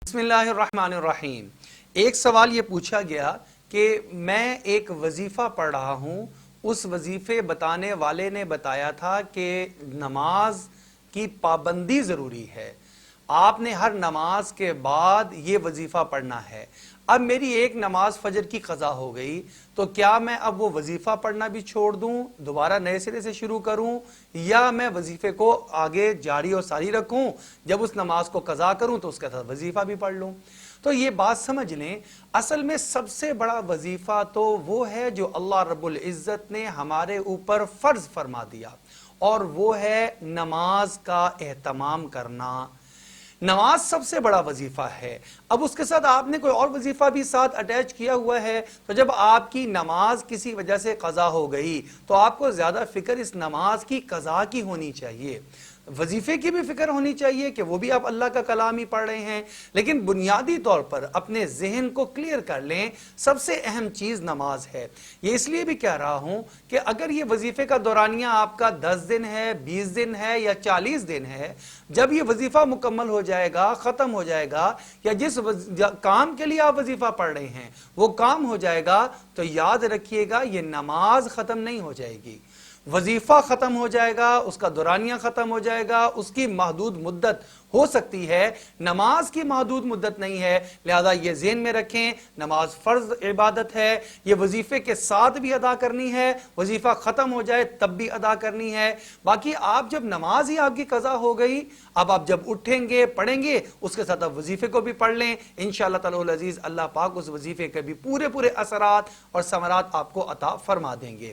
बिस्मिल्लाहिर्रहमानिर्रहीम। एक सवाल ये पूछा गया कि मैं एक वजीफ़ा पढ़ रहा हूँ, उस वजीफ़े बताने वाले ने बताया था कि नमाज की पाबंदी ज़रूरी है, आपने हर नमाज के बाद ये वजीफ़ा पढ़ना है। अब मेरी एक नमाज फजर की क़ज़ा हो गई, तो क्या मैं अब वो वजीफ़ा पढ़ना भी छोड़ दूँ, दोबारा नए सिरे से शुरू करूँ, या मैं वजीफ़े को आगे जारी और सारी रखूँ, जब उस नमाज को क़ज़ा करूँ तो उसके साथ वजीफ़ा भी पढ़ लूँ। तो ये बात समझ लें, असल में सबसे बड़ा वजीफ़ा तो वो है जो अल्लाह रब्बुल इज़्ज़त ने हमारे ऊपर फ़र्ज़ फरमा दिया, और वो है नमाज का एहतमाम करना। नमाज सबसे बड़ा वजीफा है। अब उसके साथ आपने कोई और वजीफा भी साथ अटैच किया हुआ है, तो जब आपकी नमाज किसी वजह से कज़ा हो गई तो आपको ज्यादा फिक्र इस नमाज की कज़ा की होनी चाहिए। वजीफे की भी फिक्र होनी चाहिए कि वो भी आप अल्लाह का कलाम ही पढ़ रहे हैं, लेकिन बुनियादी तौर पर अपने जहन को क्लियर कर लें, सबसे अहम चीज नमाज है। ये इसलिए भी कह रहा हूं कि अगर ये वजीफे का दौरानिया आपका 10 दिन है, 20 दिन है या 40 दिन है, जब ये वजीफा मुकम्मल हो जाएगा, खत्म हो जाएगा, या जिस काम के लिए आप वजीफा पढ़ रहे हैं वो काम हो जाएगा, तो याद रखिएगा ये नमाज खत्म नहीं हो जाएगी। वजीफा खत्म हो जाएगा, उसका दौरानिया खत्म हो जाएगा, उसकी महदूद मुद्दत हो सकती है, नमाज की महदूद मुद्दत नहीं है। लिहाजा ये ज़हन में रखें, नमाज फ़र्ज इबादत है, ये वजीफे के साथ भी अदा करनी है, वजीफा ख़त्म हो जाए तब भी अदा करनी है। बाकी आप जब नमाज ही आपकी कज़ा हो गई, अब आप जब उठेंगे पढ़ेंगे, उसके साथ आप वजीफे को भी पढ़ लें। इंशाअल्लाह ताला अज़ीज़ अल्लाह पाक उस वजीफे के भी पूरे पूरे असरात और समरात आपको अता फरमा देंगे।